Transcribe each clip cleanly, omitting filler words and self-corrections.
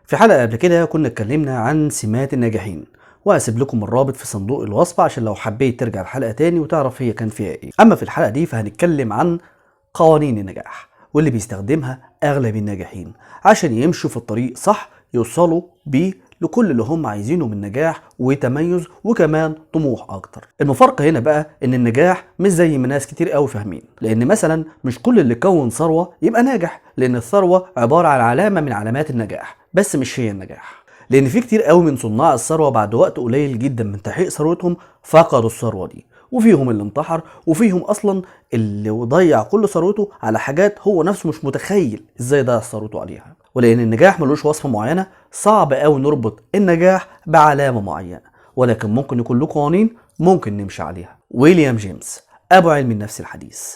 في حلقة قبل كده كنا اتكلمنا عن سمات الناجحين، وهسيب لكم الرابط في صندوق الوصف عشان لو حبيت ترجع الحلقة تاني وتعرف هي كان فيها ايه. اما في الحلقة دي فهنتكلم عن قوانين النجاح واللي بيستخدمها اغلب الناجحين عشان يمشوا في الطريق صح، يوصلوا بيه لكل اللي هم عايزينه من نجاح وتميز وكمان طموح اكتر. المفارقة هنا بقى ان النجاح مش زي ما ناس كتير قوي فاهمين، لان مثلا مش كل اللي كون ثروة يبقى ناجح، لان الثروة عبارة عن علامة من علامات النجاح بس مش هي النجاح. لان في كتير قوي من صناع الثروة بعد وقت قليل جدا من تحقيق ثروتهم فقدوا الثروة دي، وفيهم اللي انتحر، وفيهم اصلا اللي ضيع كل ثروته على حاجات هو نفسه مش متخيل ازاي ضيع ثروته عليها. ولان النجاح ملوش وصفة معينة، صعب قوي نربط النجاح بعلامة معينة، ولكن ممكن يكون له قوانين ممكن نمشي عليها. ويليام جيمس ابو علم النفس الحديث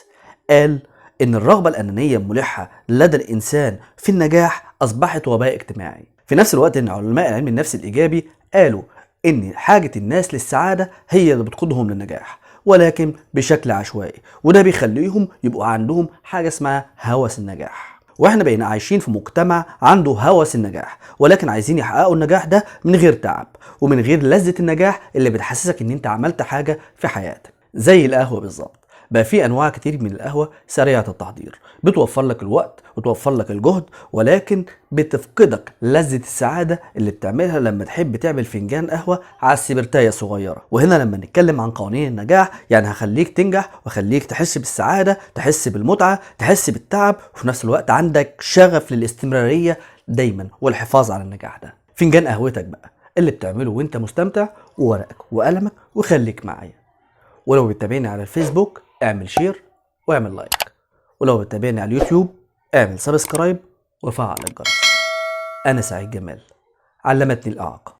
قال ان الرغبة الانانية الملحة لدى الانسان في النجاح اصبحت وباء اجتماعي. في نفس الوقت ان علماء علم النفس الايجابي قالوا ان حاجة الناس للسعادة هي اللي بتقودهم للنجاح، ولكن بشكل عشوائي، وده بيخليهم يبقوا عندهم حاجة اسمها هوس النجاح. واحنا بقينا عايشين في مجتمع عنده هوس النجاح، ولكن عايزين يحققوا النجاح ده من غير تعب ومن غير لذة النجاح اللي بتحسسك ان انت عملت حاجة في حياتك. زي القهوة بالظبط، بقى في انواع كتير من القهوة سريعة التحضير، بتوفر لك الوقت وتوفر لك الجهد، ولكن بتفقدك لذة السعادة اللي بتعملها لما تحب تعمل فنجان قهوة على السبرتاية صغيرة. وهنا لما نتكلم عن قوانين النجاح يعني هخليك تنجح وخليك تحس بالسعادة، تحس بالمتعة، تحس بالتعب، وفي نفس الوقت عندك شغف للاستمرارية دايما والحفاظ على النجاح ده. فنجان قهوتك بقى اللي بتعمله وانت مستمتع، وورقك وقلمك، وخليك معايا. ولو بتتابعني على الفيسبوك اعمل شير واعمل لايك، ولو بتتابعني على اليوتيوب اعمل سبسكرايب وفعل الجرس. انا سعيد جمال، علمتني الاعاقة.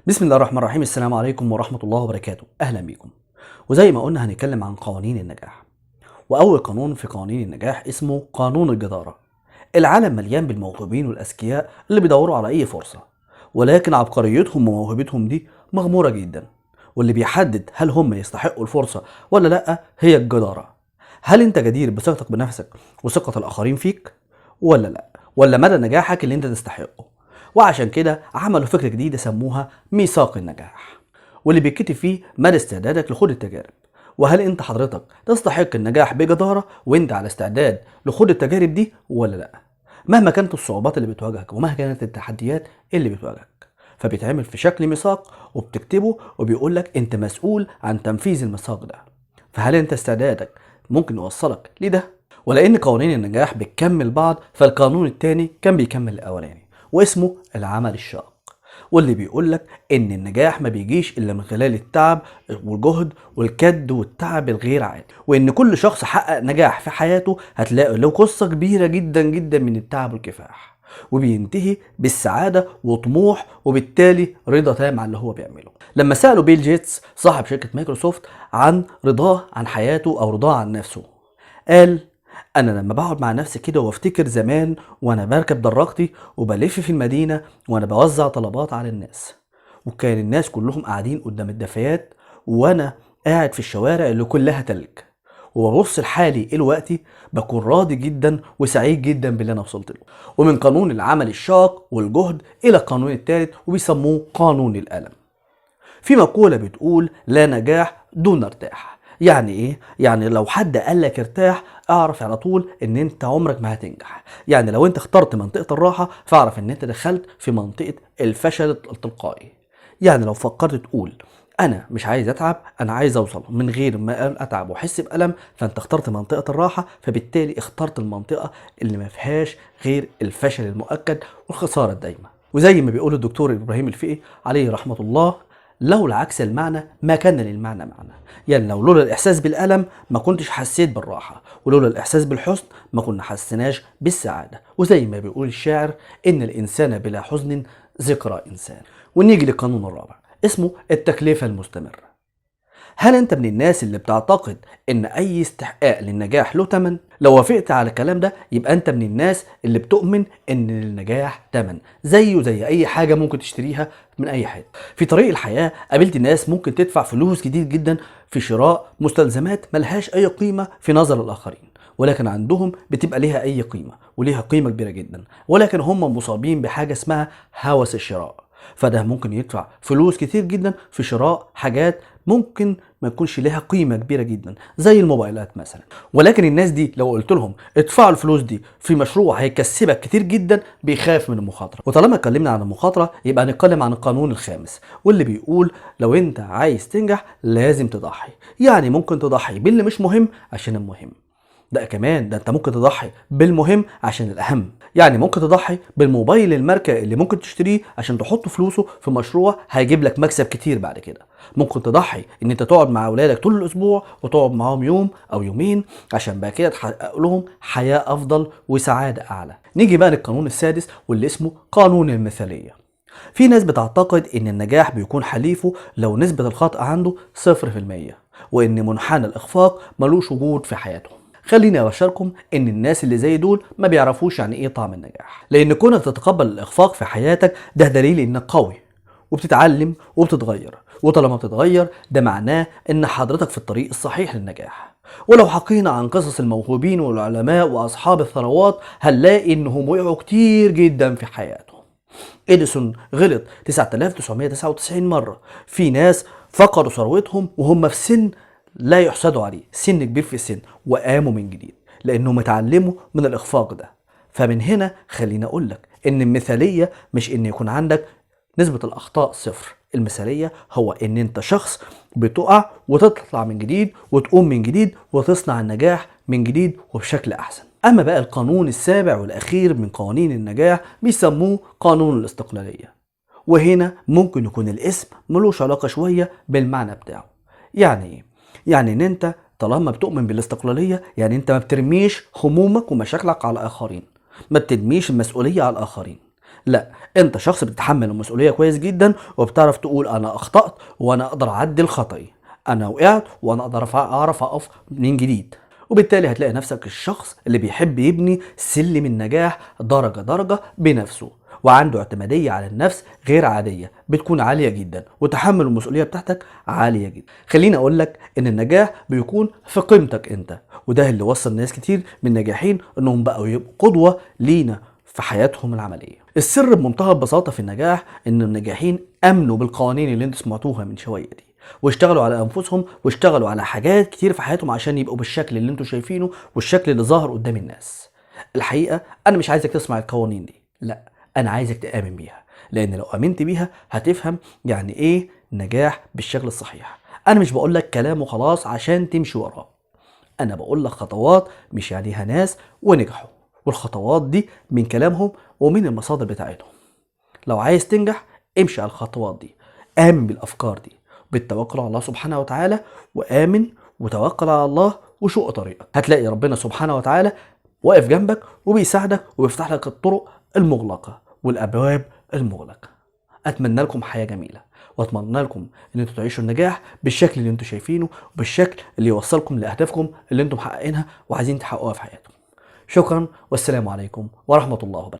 بسم الله الرحمن الرحيم. السلام عليكم ورحمة الله وبركاته. اهلا بيكم. وزي ما قلنا هنتكلم عن قوانين النجاح، واول قانون في قوانين النجاح اسمه قانون الجدارة. العالم مليان بالموهوبين والاذكياء اللي بيدوروا على اي فرصة، ولكن عبقريتهم وموهبتهم دي مغمورة جدا، واللي بيحدد هل هم يستحقوا الفرصة ولا لا هي الجدارة. هل انت جدير بثقتك بنفسك وثقة الاخرين فيك ولا لا، ولا مدى نجاحك اللي انت تستحقه؟ وعشان كده عملوا فكرة جديدة سموها ميثاق النجاح، واللي بيتكتب فيه مدى استعدادك لخوض التجارب، وهل انت حضرتك تستحق النجاح بجدارة وانت على استعداد لخوض التجارب دي ولا لا، مهما كانت الصعوبات اللي بتواجهك ومهما كانت التحديات اللي بتواجهك. فبيتعمل في شكل ميثاق وبتكتبه وبيقولك انت مسؤول عن تنفيذ الميثاق ده. فهل انت استعدادك ممكن يوصلك لده؟ ولان قوانين النجاح بتكمل بعض، فالقانون التاني كان بيكمل الاولاني واسمه العمل الشاق، واللي بيقولك ان النجاح ما بيجيش الا من خلال التعب والجهد والكد والتعب الغير عادي، وان كل شخص حقق نجاح في حياته هتلاقي له قصة كبيرة جدا جدا من التعب والكفاح، وبينتهي بالسعادة وطموح وبالتالي رضا تام عن اللي هو بيعمله. لما سألوا بيل جيتس صاحب شركة مايكروسوفت عن رضاه عن حياته او رضاه عن نفسه، قال انا لما بقعد مع نفسي كده وافتكر زمان وانا بركب دراجتي وبلف في المدينة وانا بوزع طلبات على الناس، وكان الناس كلهم قاعدين قدام الدفايات وانا قاعد في الشوارع اللي كلها تلج، وببص لحالي دلوقتي بكون راضي جدا وسعيد جدا باللي انا وصلت له. ومن قانون العمل الشاق والجهد الى القانون الثالث وبيسموه قانون الألم. في مقولة بتقول لا نجاح دون ارتاح. يعني ايه؟ يعني لو حد قالك ارتاح اعرف على طول ان انت عمرك ما هتنجح. يعني لو انت اخترت منطقة الراحة فاعرف ان انت دخلت في منطقة الفشل التلقائي. يعني لو فكرت تقول انا مش عايز اتعب، انا عايز اوصل من غير ما اتعب واحس بألم، فانت اخترت منطقة الراحة، فبالتالي اخترت المنطقة اللي ما فيهاش غير الفشل المؤكد والخسارة الدايمة. وزي ما بيقول الدكتور ابراهيم الفقي عليه رحمة الله، لولا عكس المعنى ما كان للمعنى معنى. يعني لولا الإحساس بالألم ما كنتش حسيت بالراحة، ولولا الإحساس بالحزن ما كنا حسناش بالسعادة. وزي ما بيقول الشاعر إن الإنسان بلا حزن ذكرى إنسان. ونيجي للقانون الرابع اسمه التكلفة المستمرة. هل انت من الناس اللي بتعتقد ان اي استحقاق للنجاح له تمن؟ لو وافقت على الكلام ده يبقى انت من الناس اللي بتؤمن ان للنجاح تمن، زيه زي اي حاجة ممكن تشتريها من اي حد. في طريق الحياة قابلت ناس ممكن تدفع فلوس كتير جدا في شراء مستلزمات ملهاش اي قيمة في نظر الاخرين، ولكن عندهم بتبقى ليها اي قيمة وليها قيمة كبيرة جدا، ولكن هم مصابين بحاجة اسمها هوس الشراء. فده ممكن يدفع فلوس كتير جدا في شراء حاجات ممكن ما يكونش ليها قيمة كبيرة جدا زي الموبايلات مثلا. ولكن الناس دي لو قلت لهم ادفعوا الفلوس دي في مشروع هيكسبك كتير جدا بيخاف من المخاطرة. وطالما اتكلمنا عن المخاطرة يبقى هنتكلم عن القانون الخامس، واللي بيقول لو انت عايز تنجح لازم تضحي. يعني ممكن تضحي باللي مش مهم عشان المهم، ده كمان ده انت ممكن تضحي بالمهم عشان الاهم. يعني ممكن تضحي بالموبايل الماركة اللي ممكن تشتريه عشان تحط فلوسه في مشروع هيجيب لك مكسب كتير بعد كده. ممكن تضحي ان انت تقعد مع اولادك طول الاسبوع وتقعد معاهم يوم او يومين عشان بقى كده تحقق لهم حياة افضل وسعادة اعلى. نيجي بقى للقانون السادس واللي اسمه قانون المثالية. في ناس بتعتقد ان النجاح بيكون حليفه لو نسبة الخطأ عنده 0%، وان منحنى الاخفاق ملوش وجود في حياتهم. خليني ابشركم ان الناس اللي زي دول ما بيعرفوش يعني ايه طعم النجاح، لان كونك تتقبل الاخفاق في حياتك ده دليل انك قوي وبتتعلم وبتتغير، وطالما بتتغير ده معناه ان حضرتك في الطريق الصحيح للنجاح. ولو حكينا عن قصص الموهوبين والعلماء واصحاب الثروات هنلاقي انهم وقعوا كتير جدا في حياتهم. اديسون غلط 9999 مرة. في ناس فقدوا ثروتهم وهم في سن لا يحسدوا عليه، سن كبير في السن، وقاموا من جديد لانهم اتعلموا من الاخفاق ده. فمن هنا خليني اقول لك ان المثالية مش ان يكون عندك نسبة الاخطاء 0، المثالية هو ان انت شخص بتقع وتطلع من جديد وتقوم من جديد وتصنع النجاح من جديد وبشكل احسن. اما بقى القانون السابع والاخير من قوانين النجاح بيسموه قانون الاستقلالية، وهنا ممكن يكون الاسم ملوش علاقة شوية بالمعنى بتاعه. يعني ايه؟ يعني ان انت طالما بتؤمن بالاستقلالية يعني انت ما بترميش همومك ومشاكلك على الاخرين، ما بترميش المسؤولية على الاخرين، لا انت شخص بتتحمل المسؤولية كويس جدا وبتعرف تقول انا اخطأت وانا اقدر اعدل خطأي، انا وقعت وانا اقدر اعرف اقف من جديد. وبالتالي هتلاقي نفسك الشخص اللي بيحب يبني سلم النجاح درجة درجة بنفسه، وعنده اعتمادية على النفس غير عادية بتكون عالية جدا، وتحمل المسؤولية بتاعتك عالية جدا. خليني اقول لك ان النجاح بيكون في قيمتك انت، وده اللي وصل ناس كتير من الناجحين انهم بقوا يبقوا قدوة لينا في حياتهم العملية. السر بمنتهى البساطة في النجاح ان الناجحين امنوا بالقوانين اللي انتوا سمعتوها من شوية دي، واشتغلوا على انفسهم واشتغلوا على حاجات كتير في حياتهم عشان يبقوا بالشكل اللي انتوا شايفينه والشكل اللي ظاهر قدام الناس. الحقيقة انا مش عايزك تسمع القوانين دي، لا انا عايزك تآمن بيها، لان لو امنت بيها هتفهم يعني ايه نجاح بالشكل الصحيح. انا مش بقول لك كلام وخلاص عشان تمشي وراه، انا بقول لك خطوات مش عليها ناس ونجحوا، والخطوات دي من كلامهم ومن المصادر بتاعتهم. لو عايز تنجح امشي على الخطوات دي، آمن بالأفكار دي بالتوكل على الله سبحانه وتعالى، وآمن وتوكل على الله وشق طريقك. هتلاقي ربنا سبحانه وتعالى واقف جنبك وبيساعدك وبيفتح لك الطرق المغلقة والأبواب المغلقة. أتمنى لكم حياة جميلة، وأتمنى لكم إن انتوا تعيشوا النجاح بالشكل اللي انتوا شايفينه وبالشكل اللي يوصلكم لأهدافكم اللي انتم محققينها وعايزين تحققوها في حياتكم. شكرا والسلام عليكم ورحمة الله وبركاته.